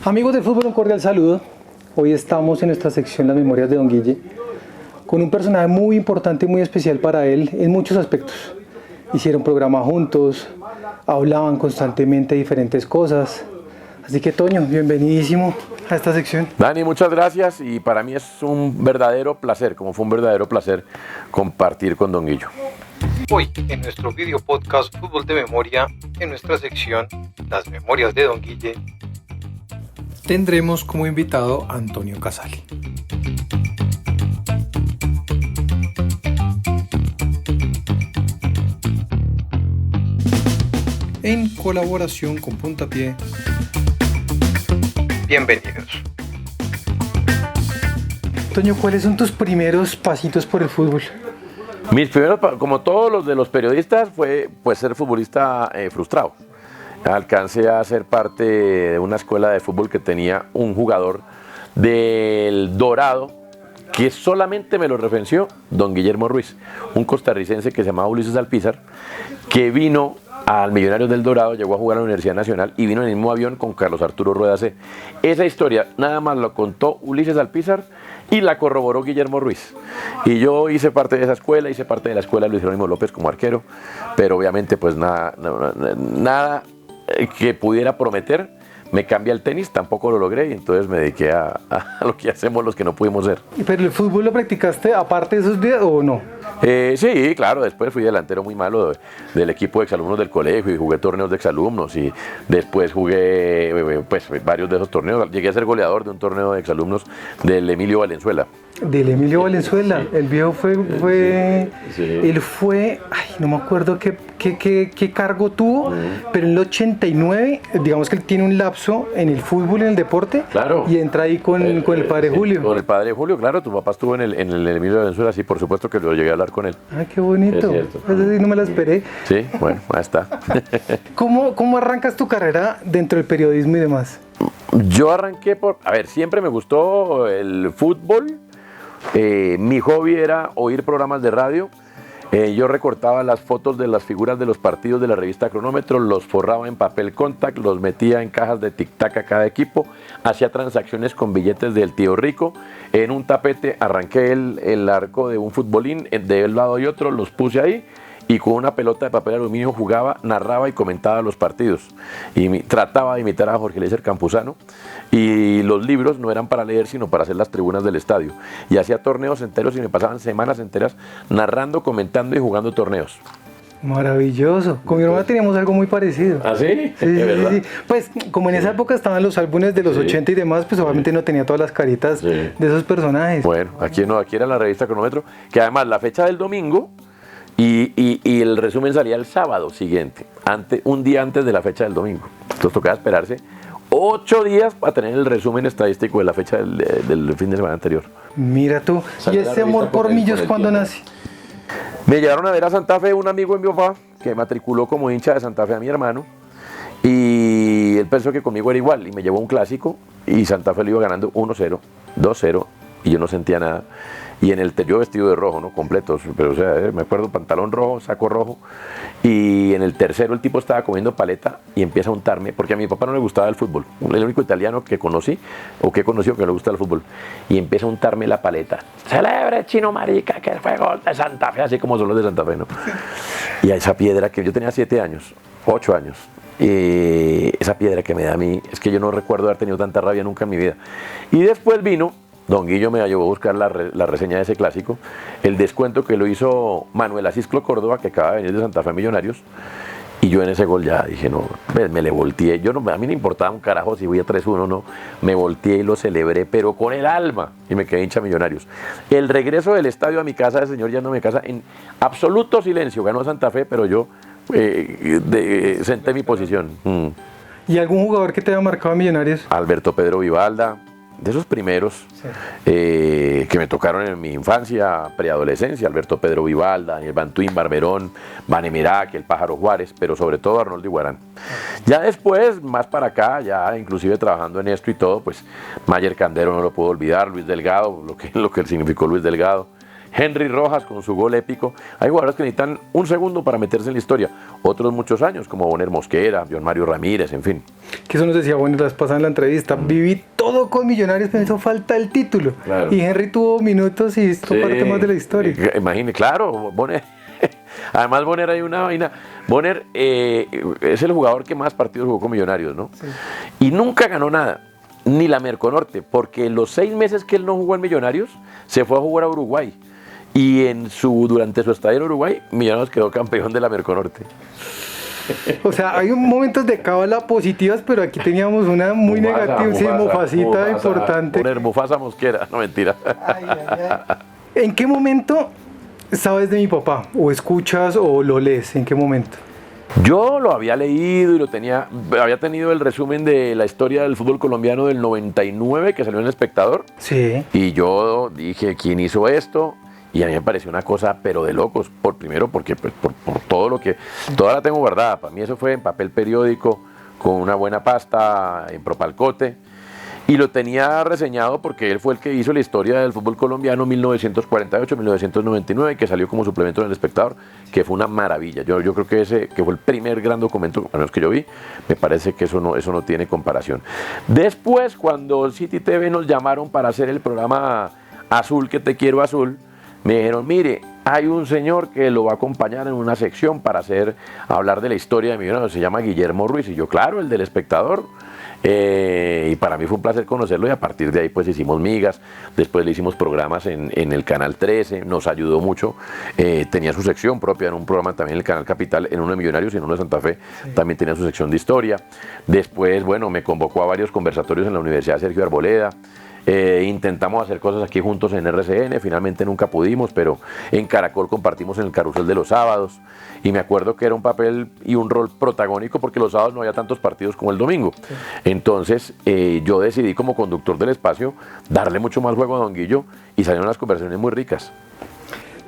Amigos del fútbol, un cordial saludo. Hoy estamos en nuestra sección Las Memorias de Don Guille con un personaje muy importante y muy especial para él en muchos aspectos. Hicieron programa juntos, hablaban constantemente de diferentes cosas. Así que Toño, bienvenidísimo a esta sección. Dani, muchas gracias y para mí es un verdadero placer, como fue un verdadero placer compartir con Don Guillo. Hoy, en nuestro video podcast Fútbol de Memoria, en nuestra sección Las Memorias de Don Guille, tendremos como invitado a Antonio Casali. En colaboración con Puntapié. Bienvenidos. Toño, ¿cuáles son tus primeros pasitos por el fútbol? Mis primeros, como todos los de los periodistas, fue pues ser futbolista frustrado. Alcancé a ser parte de una escuela de fútbol que tenía un jugador del Dorado que solamente me lo referenció don Guillermo Ruiz, un costarricense que se llamaba Ulises Alpizar, que vino al Millonarios del Dorado, llegó a jugar a la Universidad Nacional y vino en el mismo avión con Carlos Arturo Rueda C. Esa historia nada más lo contó Ulises Alpizar y la corroboró Guillermo Ruiz. Y yo hice parte de esa escuela, hice parte de la escuela de Luis Jerónimo López como arquero, pero obviamente pues nada que pudiera prometer me cambia el tenis, tampoco lo logré y entonces me dediqué a lo que hacemos los que no pudimos ser. ¿Pero el fútbol lo practicaste aparte de esos días o no? Sí, claro, después fui delantero muy malo del equipo de exalumnos del colegio y jugué torneos de exalumnos y después jugué pues varios de esos torneos. Llegué a ser goleador de un torneo de exalumnos del Emilio Valenzuela. Del Emilio Valenzuela, sí. El viejo fue sí. Él fue, no me acuerdo qué cargo tuvo, pero en el 89, digamos que él tiene un lapso en el fútbol, en el deporte, claro. Y entra ahí con el padre Julio. Con el padre Julio, claro, tu papá estuvo en el Emilio Valenzuela, sí, por supuesto que lo llegué a hablar con él. Ay, qué bonito, eso sí no me la esperé. Sí, bueno, ahí está. ¿Cómo arrancas tu carrera dentro del periodismo y demás? Yo arranqué siempre me gustó el fútbol. Mi hobby era oír programas de radio. Yo recortaba las fotos de las figuras de los partidos de la revista Cronómetro, los forraba en papel contact, los metía en cajas de tic-tac a cada equipo, hacía transacciones con billetes del tío rico, en un tapete arranqué el arco de un futbolín de un lado y otro, los puse ahí y con una pelota de papel aluminio jugaba, narraba y comentaba los partidos. Y trataba de imitar a Jorge Eliezer Campuzano. Y los libros no eran para leer, sino para hacer las tribunas del estadio. Y hacía torneos enteros y me pasaban semanas enteras narrando, comentando y jugando torneos. Maravilloso. Con mi hermana teníamos algo muy parecido. ¿Ah, sí? Sí. Pues como en esa época estaban los álbumes de los 80 y demás, pues obviamente no tenía todas las caritas de esos personajes. Bueno, aquí era la revista Cronómetro, que además la fecha del domingo y el resumen salía el sábado siguiente, un día antes de la fecha del domingo. Entonces tocaba esperarse 8 días para tener el resumen estadístico de la fecha del fin de semana anterior. Mira tú, ¿y ese amor por Millos cuándo nace? Me llevaron a ver a Santa Fe un amigo de mi papá que matriculó como hincha de Santa Fe a mi hermano y él pensó que conmigo era igual y me llevó un clásico y Santa Fe lo iba ganando 1-0, 2-0 y yo no sentía nada. Y en yo vestido de rojo, ¿no? Completo, pero o sea, me acuerdo, pantalón rojo, saco rojo. Y en el tercero el tipo estaba comiendo paleta y empieza a untarme, porque a mi papá no le gustaba el fútbol. El único italiano que conocí, o que he conocido que no le gusta el fútbol. Y empieza a untarme la paleta. Celebre, chino marica, que fue gol de Santa Fe, así como son los de Santa Fe, ¿no? Y a esa piedra que yo tenía 7 años, 8 años. Esa piedra que me da a mí, es que yo no recuerdo haber tenido tanta rabia nunca en mi vida. Y después vino Don Guillo me llevó a buscar la reseña de ese clásico, el descuento que lo hizo Manuel Asisclo Córdoba, que acaba de venir de Santa Fe Millonarios, y yo en ese gol ya dije, no, me le volteé, a mí no importaba un carajo si voy a 3-1, no, me volteé y lo celebré, pero con el alma, y me quedé hincha Millonarios. El regreso del estadio a mi casa, el señor yendo a mi casa, en absoluto silencio, ganó Santa Fe, pero yo senté mi posición. ¿Y algún jugador que te haya marcado a Millonarios? Alberto Pedro Vivalda, de esos primeros que me tocaron en mi infancia, preadolescencia, Alberto Pedro Vivalda, Daniel Bantuín, Barberón, Vanemirac, el Pájaro Juárez, pero sobre todo Arnoldo Iguarán. Ya después, más para acá, ya inclusive trabajando en esto y todo, pues Mayer Candero no lo puedo olvidar, Luis Delgado, lo que significó Luis Delgado, Henry Rojas con su gol épico. Hay jugadores que necesitan un segundo para meterse en la historia, otros muchos años, como Bonner Mosquera, John Mario Ramírez, en fin. Que eso nos decía bueno las pasadas en la entrevista. Viví todo con Millonarios, pero hizo falta el título. Claro. Y Henry tuvo minutos y esto parte más de la historia. Imagine, claro, Bonner. Además, Bonner hay una vaina. Bonner es el jugador que más partidos jugó con Millonarios, ¿no? Sí. Y nunca ganó nada, ni la Merconorte, porque en los 6 meses que él no jugó en Millonarios, se fue a jugar a Uruguay. Y durante su estadía en Uruguay, Millonarios quedó campeón de la Merconorte. O sea, hay momentos de cábala positivas, pero aquí teníamos una muy negativa, sí, Mufasita importante. Poner Mufasa Mosquera, no mentira. Ay, ay, ay. ¿En qué momento sabes de mi papá? ¿O escuchas o lo lees? ¿En qué momento? Yo lo había leído y había tenido el resumen de la historia del fútbol colombiano del 99 que salió en El Espectador. Sí. Y yo dije, ¿quién hizo esto? Y a mí me pareció una cosa, pero de locos. Primero, porque pues, por todo lo que... Toda la tengo guardada. Para mí eso fue en papel periódico, con una buena pasta, en propalcote. Y lo tenía reseñado porque él fue el que hizo la historia del fútbol colombiano 1948-1999, que salió como suplemento en El Espectador, que fue una maravilla. Yo creo que ese que fue el primer gran documento, al menos que yo vi, me parece que eso no tiene comparación. Después, cuando City TV nos llamaron para hacer el programa Azul, que te quiero azul, me dijeron, mire, hay un señor que lo va a acompañar en una sección para hablar de la historia de Millonarios, se llama Guillermo Ruiz, y yo, claro, el del Espectador. Y para mí fue un placer conocerlo y a partir de ahí pues hicimos migas, después le hicimos programas en el Canal 13, nos ayudó mucho, tenía su sección propia en un programa también en el Canal Capital, en uno de Millonarios y en uno de Santa Fe, sí. También tenía su sección de historia. Después, bueno, me convocó a varios conversatorios en la Universidad Sergio Arboleda. Intentamos hacer cosas aquí juntos en RCN, finalmente nunca pudimos, pero en Caracol compartimos en el Carrusel de los sábados y me acuerdo que era un papel y un rol protagónico porque los sábados no había tantos partidos como el domingo. Sí. Entonces yo decidí como conductor del espacio darle mucho más juego a Don Guillo y salieron unas conversaciones muy ricas.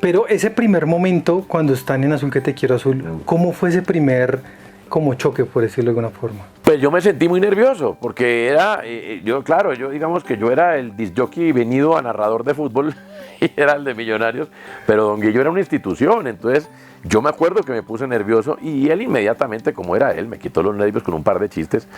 Pero ese primer momento cuando están en Azul que te quiero azul, ¿cómo fue ese primer como choque, por decirlo de alguna forma? Pues yo me sentí muy nervioso, porque era, yo digamos que yo era el disc jockey venido a narrador de fútbol, y era el de Millonarios, pero Don Guillo era una institución, entonces yo me acuerdo que me puse nervioso, y él inmediatamente, como era él, me quitó los nervios con un par de chistes,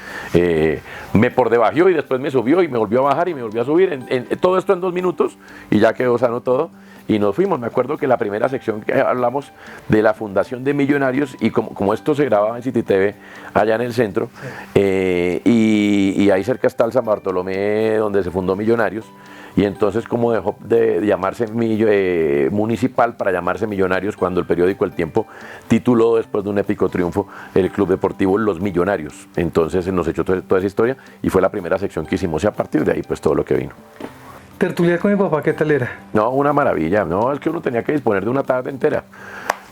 me por debajió y después me subió y me volvió a bajar y me volvió a subir, todo esto en 2 minutos, y ya quedó sano todo. Y nos fuimos. Me acuerdo que la primera sección que hablamos de la fundación de Millonarios y como esto se grababa en City TV allá en el centro, sí. Y ahí cerca está el San Bartolomé donde se fundó Millonarios, y entonces como dejó de llamarse municipal para llamarse Millonarios cuando el periódico El Tiempo tituló después de un épico triunfo el Club Deportivo Los Millonarios. Entonces nos echó toda esa historia y fue la primera sección que hicimos y a partir de ahí pues todo lo que vino. ¿Tertuliar con mi papá qué tal era? No, una maravilla. No, es que uno tenía que disponer de una tarde entera.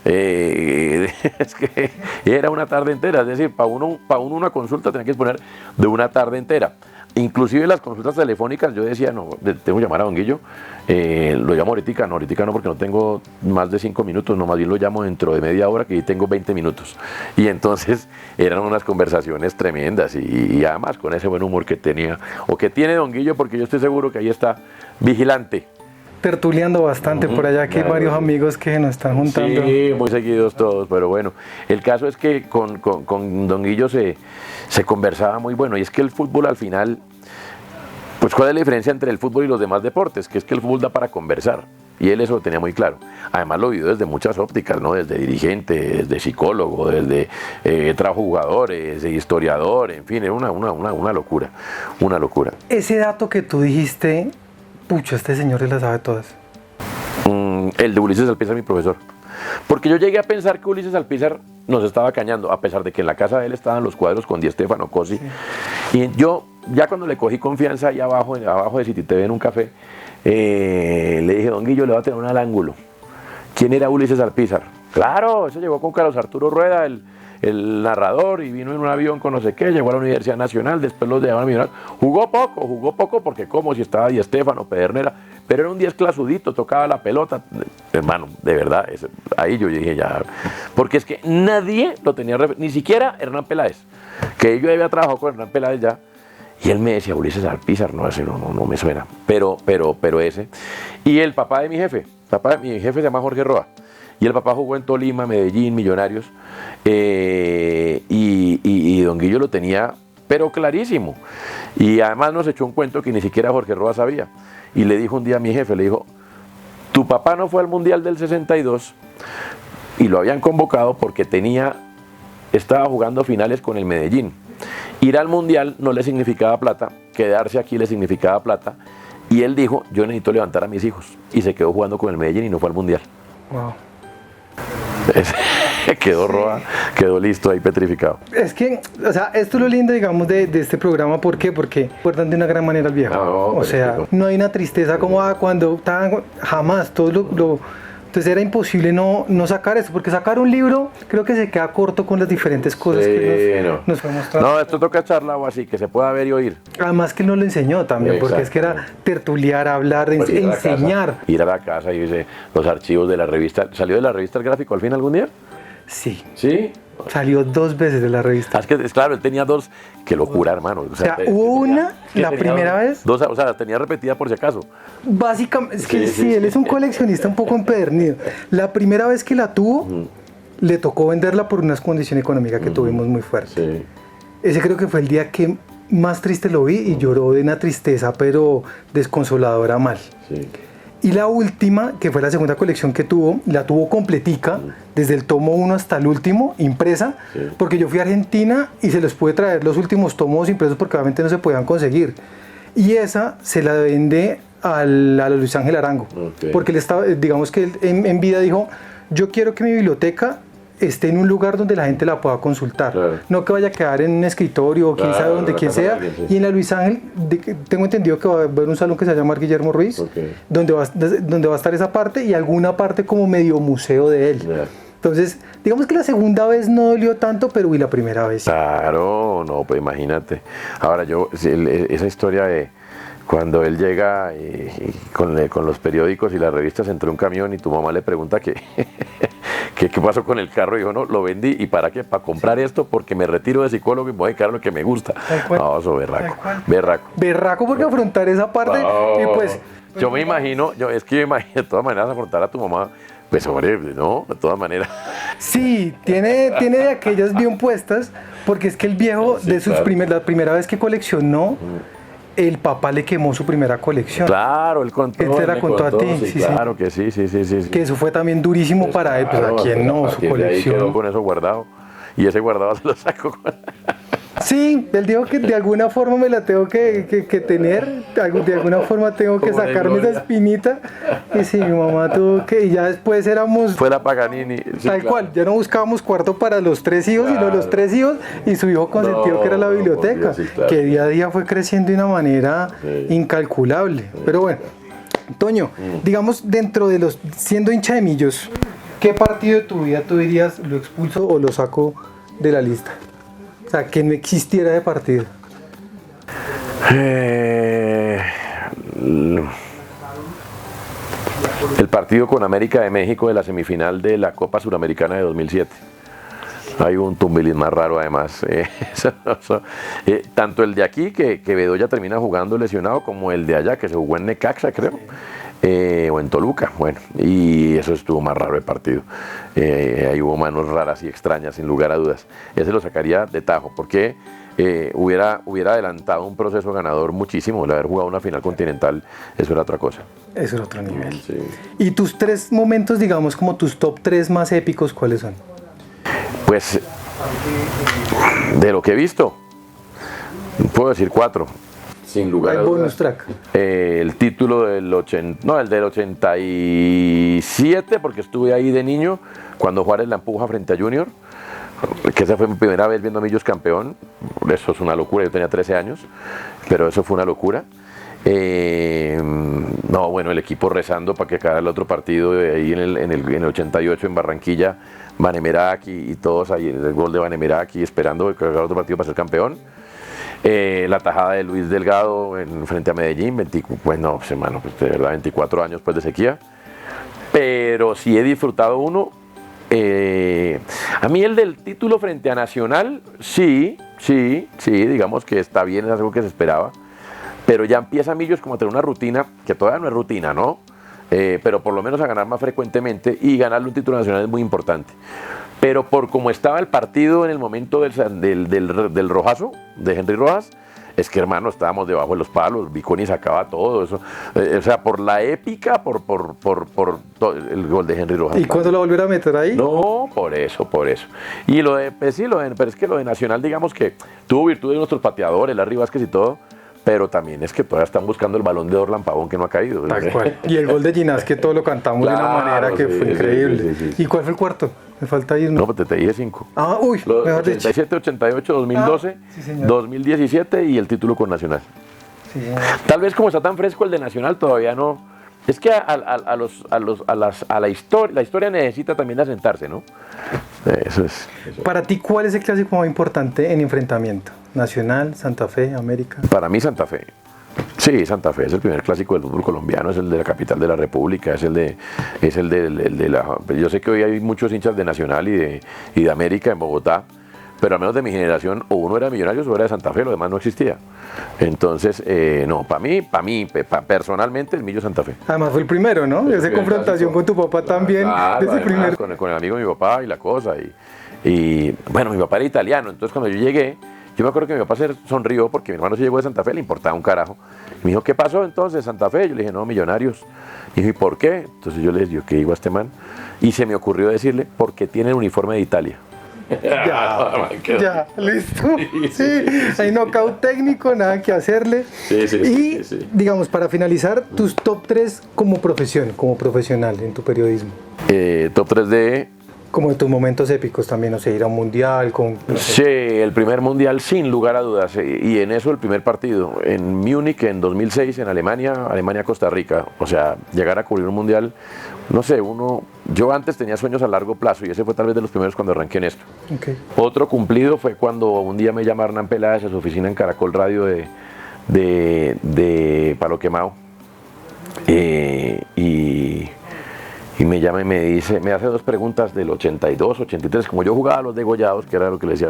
Es que era una tarde entera. Es decir, para uno una consulta tenía que disponer de una tarde entera. Inclusive las consultas telefónicas, yo decía, no, tengo que llamar a Don Guillo, lo llamo ahorita no porque no tengo más de 5 minutos, no, más bien lo llamo dentro de media hora que yo tengo 20 minutos. Y entonces eran unas conversaciones tremendas y además con ese buen humor que tenía, o que tiene Don Guillo, porque yo estoy seguro que ahí está vigilante. Tertuleando bastante por allá, que hay varios amigos que nos están juntando. Sí, muy seguidos todos, pero bueno, el caso es que con Don Guillo se conversaba muy bueno, y es que el fútbol al final, pues ¿cuál es la diferencia entre el fútbol y los demás deportes? Que es que el fútbol da para conversar, y él eso lo tenía muy claro. Además lo vivió desde muchas ópticas, ¿no? Desde dirigente, desde psicólogo, desde trabajo jugadores, historiador, en fin, era una locura, una locura. Ese dato que tú dijiste, pucha, este señor se la sabe todas. El de Ulises Alpizar, mi profesor. Porque yo llegué a pensar que Ulises Alpizar nos estaba cañando, a pesar de que en la casa de él estaban los cuadros con Di Stéfano, Cosi. Sí. Y yo, ya cuando le cogí confianza ahí abajo de City TV en un café, le dije, Don Guillo, le va a tener al ángulo. ¿Quién era Ulises Alpizar? Claro, ese llegó con Carlos Arturo Rueda, el narrador, y vino en un avión con no sé qué, llegó a la Universidad Nacional, después los llevaron a Millonarios. Jugó poco porque como si estaba Di Stéfano, Pedernera, pero era un 10 clasudito, tocaba la pelota. Hermano, de verdad, ahí yo dije ya, porque es que nadie lo tenía, ni siquiera Hernán Peláez, que yo había trabajado con Hernán Peláez ya, y él me decía, Ulises Alpizar, no, ese no me suena, pero ese. Y el papá de mi jefe, papá, mi jefe se llama Jorge Roa, y el papá jugó en Tolima, Medellín, Millonarios, y don Guillo lo tenía, pero clarísimo. Y además nos echó un cuento que ni siquiera Jorge Roa sabía. Y le dijo un día a mi jefe, le dijo, tu papá no fue al Mundial del 62 y lo habían convocado porque estaba jugando finales con el Medellín. Ir al Mundial no le significaba plata, quedarse aquí le significaba plata. Y él dijo, yo necesito levantar a mis hijos. Y se quedó jugando con el Medellín y no fue al Mundial. Wow. Quedó Roa, quedó listo ahí petrificado. Es que, o sea, esto es lo lindo, digamos, de este programa. ¿Por qué? Porque recuerdan de una gran manera al viejo. O sea, no hay una tristeza como cuando estaban, jamás, todo entonces era imposible no sacar eso, porque sacar un libro creo que se queda corto con las diferentes cosas que nos fue mostrando. No, esto toca charla o así, que se pueda ver y oír. Además que él nos lo enseñó también, porque es que era tertuliar, hablar, Pues enseñar. Ir a la casa y dice los archivos de la revista. ¿Salió de la revista El Gráfico al fin algún día? Sí. ¿Sí? Salió 2 veces de la revista. Es que, claro, él tenía 2. Qué locura, hermano. O sea, hubo una, la primera vez. 2, o sea, tenía repetida por si acaso. Básicamente, es que sí, él es un coleccionista un poco empedernido. La primera vez que la tuvo, le tocó venderla por una condición económica que tuvimos muy fuerte. Sí. Ese creo que fue el día que más triste lo vi y lloró de una tristeza, pero desconsoladora mal. Sí. Y la última, que fue la segunda colección que tuvo, la tuvo completica, desde el tomo 1 hasta el último, impresa, porque yo fui a Argentina y se les pude traer los últimos tomos impresos porque obviamente no se podían conseguir. Y esa se la vende a Luis Ángel Arango, porque él estaba, digamos que él en vida dijo, yo quiero que mi biblioteca esté en un lugar donde la gente la pueda consultar, no que vaya a quedar en un escritorio o quién sabe donde, quién sea. Y en la Luis Ángel, tengo entendido que va a haber un salón que se llama Guillermo Ruiz, donde va a estar esa parte y alguna parte como medio museo de él. Entonces, digamos que la segunda vez no dolió tanto, pero y la primera vez. Claro, no, pues imagínate. Ahora esa historia de cuando él llega con los periódicos y las revistas entre un camión y tu mamá le pregunta qué pasó con el carro, y dijo, no, lo vendí, ¿y para qué? Para comprar esto, porque me retiro de psicólogo y me voy a dedicar a lo que me gusta. No, eso berraco Porque afrontar esa parte, y pues... Yo me imagino, de todas maneras afrontar a tu mamá, pues hombre, no, de todas maneras. Sí, tiene de aquellas bien puestas, porque es que el viejo, la primera vez que coleccionó, el papá le quemó su primera colección. Claro, él contó. Él te la contó a ti. Sí, claro que sí. Que eso fue también durísimo para él, pues a quien no, su colección. Ahí quedó con eso guardado. Y ese guardado se lo sacó. Sí, él dijo que de alguna forma me la tengo que tener, de alguna forma tengo que sacarme esa espinita. Y sí, mi mamá tuvo que, y ya después éramos... Fue la Paganini. Sí, tal cual, ya no buscábamos cuarto para los 3 hijos, sino los 3 hijos y su hijo consentido que era la biblioteca, que día a día fue creciendo de una manera incalculable. Pero bueno, Toño, digamos dentro de siendo hincha de Millos, ¿qué partido de tu vida tú dirías lo expulso o lo saco de la lista? O sea, que no existiera de partido. El partido con América de México de la semifinal de la Copa Suramericana de 2007. Hay un tumbilín más raro además. Tanto el de aquí, que Bedoya termina jugando lesionado, como el de allá, que se jugó en Necaxa, creo. O en Toluca, bueno, y eso estuvo más raro el partido. Ahí hubo manos raras y extrañas, sin lugar a dudas. Ese lo sacaría de tajo, porque hubiera adelantado un proceso ganador muchísimo. El haber jugado una final continental, eso era otra cosa. Eso era otro nivel. Sí. ¿Y tus 3 momentos, digamos, como tus top 3 más épicos, cuáles son? Pues, de lo que he visto, puedo decir 4. Sin lugar a dudas. Bonus track. El título del el del 87, porque estuve ahí de niño, cuando Juárez la empuja frente a Junior, que esa fue mi primera vez viendo a Millos campeón. Eso es una locura, yo tenía 13 años, pero eso fue una locura. No, bueno, el equipo rezando para que acabara el otro partido ahí en el 88 en Barranquilla, Vanemerac y todos ahí, el gol de Vanemerac y esperando que acabara el otro partido para ser campeón. La tajada de Luis Delgado frente a Medellín, de verdad 24 años pues de sequía, pero sí he disfrutado uno. A mí el del título frente a Nacional, sí, digamos que está bien, es algo que se esperaba, pero ya empieza Millos como a tener una rutina, que todavía no es rutina, ¿no? pero por lo menos a ganar más frecuentemente, y ganarle un título nacional es muy importante. Pero por como estaba el partido en el momento del rojazo, de Henry Rojas, es que, hermano, estábamos debajo de los palos, Viconi sacaba todo eso. O sea, por la épica, por el gol de Henry Rojas. ¿Y cuándo lo volvieron a meter ahí? No, por eso. Y pues sí, pero es que lo de Nacional, digamos que tuvo virtud de nuestros pateadores, Larry Vázquez y todo, pero también es que todavía están buscando el Balón de Oro Lampabón que no ha caído. Tal cual. Y el gol de Ginás, que todo lo cantamos de una manera que fue increíble. ¿Y cuál fue el cuarto? Me falta ir, ¿no? No, pues te dije 5. Ah, uy, mejor dicho. 87, 88, 2012, sí, señor. 2017 y el título con Nacional. Sí, señor. Tal vez como está tan fresco el de Nacional todavía no. Es que la historia necesita también asentarse, ¿no? Eso es. Para ti, ¿cuál es el clásico más importante en enfrentamiento? ¿Nacional, Santa Fe, América? Para mí Santa Fe. Sí, Santa Fe es el primer clásico del fútbol colombiano, es el de la capital de la República, es el de la... Yo sé que hoy hay muchos hinchas de Nacional y de América en Bogotá, pero al menos de mi generación, o uno era de Millonarios o era de Santa Fe, lo demás no existía. Entonces, no, para mí, personalmente, el Millo Santa Fe. Además fue el primero, ¿no? Esa confrontación con tu papá también. Claro, Desde el primer... con el amigo de mi papá y la cosa. Y bueno, mi papá era italiano, entonces cuando yo llegué, yo me acuerdo que mi papá se sonrió porque mi hermano se llegó de Santa Fe, le importaba un carajo. Me dijo, ¿qué pasó entonces, Santa Fe? Yo le dije, no, Millonarios. Y dijo, ¿y por qué? Entonces yo le dije, ¿qué digo a este man? Y se me ocurrió decirle, porque tiene el uniforme de Italia. Ya, listo. Sí, hay knockout técnico, nada que hacerle. Sí. Digamos, para finalizar, tus top 3 como profesión, como profesional en tu periodismo. Top 3 de... Como de tus momentos épicos también, no sé, ir a un mundial con... No sé. Sí, el primer mundial sin lugar a dudas, y en eso el primer partido, en Múnich en 2006, en Alemania-Costa Rica, o sea, llegar a cubrir un mundial, no sé, yo antes tenía sueños a largo plazo y ese fue tal vez de los primeros cuando arranqué en esto. Okay. Otro cumplido fue cuando un día me llama Hernán Peláez a su oficina en Caracol Radio de Palo Quemado, y me llama y me dice, me hace 2 preguntas del 82, 83, como yo jugaba a los degollados, que era lo que le decía,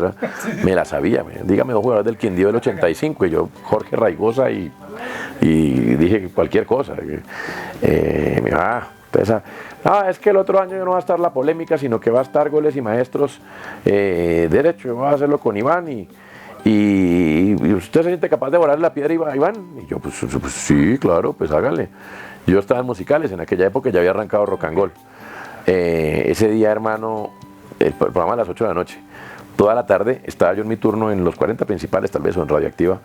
me la sabía, dígame 2 jugadores del Quindío del 85, y yo, Jorge Raigosa, y dije cualquier cosa. Me dijo, es que el otro año no va a estar la polémica, sino que va a estar Goles y Maestros derecho, yo voy a hacerlo con Iván, y usted se siente capaz de volar la piedra, Iván, y yo, pues sí, claro, pues hágale. Yo estaba en musicales, en aquella época ya había arrancado Rock and Roll. Ese día, hermano, el programa a las 8 de la noche, toda la tarde estaba yo en mi turno en los 40 principales, tal vez, o en Radioactiva,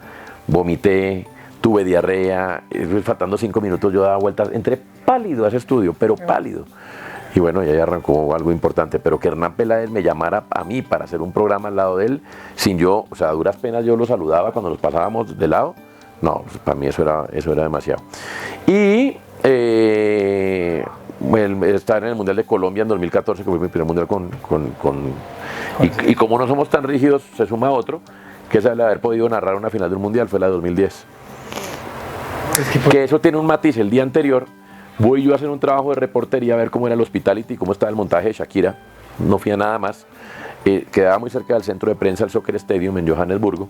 vomité, tuve diarrea, faltando 5 minutos yo daba vueltas, entré pálido a ese estudio, pero pálido. Y bueno, ya arrancó algo importante, pero que Hernán Peláez me llamara a mí para hacer un programa al lado de él, sin yo, o sea, a duras penas yo lo saludaba cuando nos pasábamos de lado, no, pues para mí eso era demasiado. Y estar en el Mundial de Colombia en 2014, que fue mi primer Mundial y como no somos tan rígidos, se suma otro, que es el de haber podido narrar una final de un Mundial, fue la de 2010. Que eso tiene un matiz, el día anterior voy yo a hacer un trabajo de reportería a ver cómo era el hospitality, cómo estaba el montaje de Shakira, no fui a nada más, quedaba muy cerca del centro de prensa, el Soccer Stadium en Johannesburgo,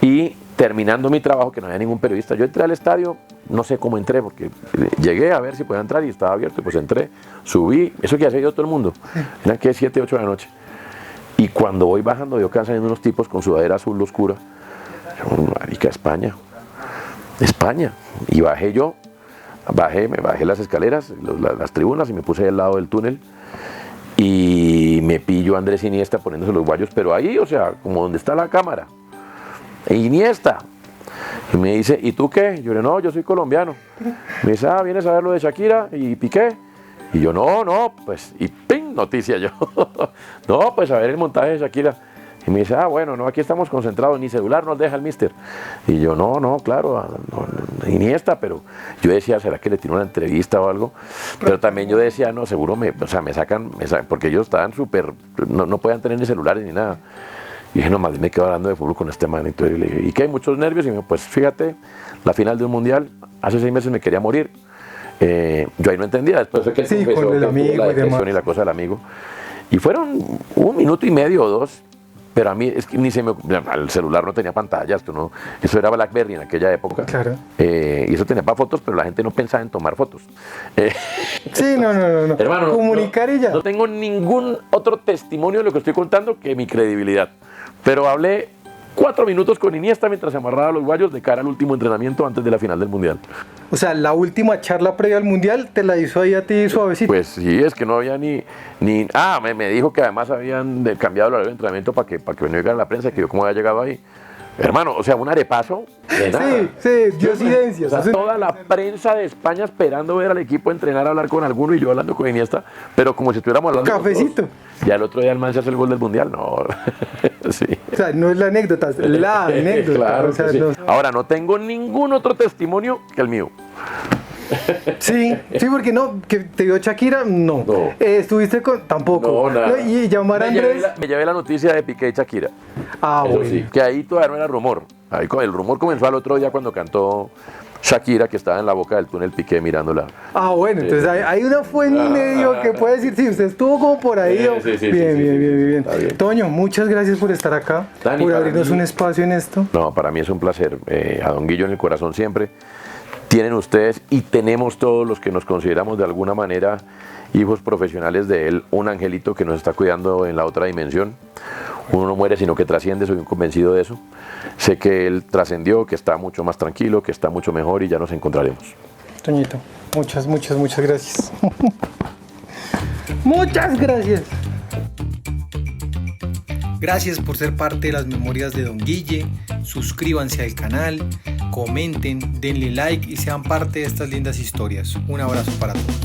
y terminando mi trabajo, que no había ningún periodista, yo entré al estadio, no sé cómo entré, porque llegué a ver si podía entrar y estaba abierto, y pues entré, subí, eso que ya se ido todo el mundo, eran que 7, 8 de la noche, y cuando voy bajando veo que van saliendo unos tipos con sudadera azul oscura, yo, marica, España, y me bajé las escaleras, las tribunas, y me puse ahí al lado del túnel, y me pillo a Andrés Iniesta poniéndose los guayos, pero ahí, o sea, como donde está la cámara, Iniesta. Y me dice, ¿y tú qué? Yo le digo, no, yo soy colombiano. Me dice, ¿vienes a ver lo de Shakira y Piqué? Y yo, no, pues, y ¡ping! Noticia yo. No, pues a ver el montaje de Shakira. Y me dice, bueno, no, aquí estamos concentrados, ni celular nos deja el mister. Y yo, no, claro, Iniesta, pero yo decía, ¿será que le tiro una entrevista o algo? Pero también yo decía, no, seguro me sacan, porque ellos estaban súper, no podían tener ni celulares ni nada. Y dije, no, más bien me quedo hablando de fútbol con este man. Entonces le dije, ¿y qué? Hay muchos nervios. Y me dijo, pues fíjate, la final de un mundial, hace 6 meses me quería morir. Yo ahí no entendía, después fue que sí, confesó con el que amigo tuvo la y demás. depresión y la cosa del amigo. Y fueron 1 minuto y medio o 2, pero a mí es que ni se me... El celular no tenía pantallas, eso era BlackBerry en aquella época. Claro. Y eso tenía para fotos, pero la gente no pensaba en tomar fotos. Sí, no. Hermano, comunicar y ya. No tengo ningún otro testimonio de lo que estoy contando que mi credibilidad. Pero hablé 4 minutos con Iniesta mientras se amarraba los guayos de cara al último entrenamiento antes de la final del Mundial. O sea, la última charla previa al Mundial te la hizo ahí a ti suavecito. Pues sí, es que no había ni me dijo que además habían cambiado el horario de entrenamiento para que no llegara la prensa, que yo como había llegado ahí. Hermano, o sea, un arepazo de nada. Sí, diosidencias. O sea, toda la prensa de España esperando ver al equipo entrenar, hablar con alguno y yo hablando con Iniesta, pero como si estuviéramos hablando. Cafecito. Ya el otro día el man se hace el gol del Mundial, no. Sí. O sea, no es la anécdota, es la anécdota. Claro, o sea, sí. no. Ahora, no tengo ningún otro testimonio que el mío. Sí, porque no, que te vio Shakira, no. Estuviste con, tampoco. No, nada. Y llamar a Andrés. Me llevé la noticia de Piqué y Shakira. Eso Bueno. sí, que ahí todavía no era rumor. Ahí el rumor comenzó al otro día cuando cantó Shakira, que estaba en la boca del túnel Piqué mirándola. Bueno, entonces hay una fuente medio que puede decir, sí, usted estuvo como por ahí. Bien. Toño, muchas gracias por estar acá, Dani, por para abrirnos mí- un espacio en esto. No, para mí es un placer. A Don Guillo en el corazón siempre. Tienen ustedes y tenemos todos los que nos consideramos de alguna manera hijos profesionales de él, un angelito que nos está cuidando en la otra dimensión. Uno no muere sino que trasciende, soy un convencido de eso. Sé que él trascendió, que está mucho más tranquilo, que está mucho mejor y ya nos encontraremos. Toñito, muchas gracias. Muchas gracias. Gracias por ser parte de las memorias de Don Guille. Suscríbanse al canal, comenten, denle like y sean parte de estas lindas historias. Un abrazo para todos.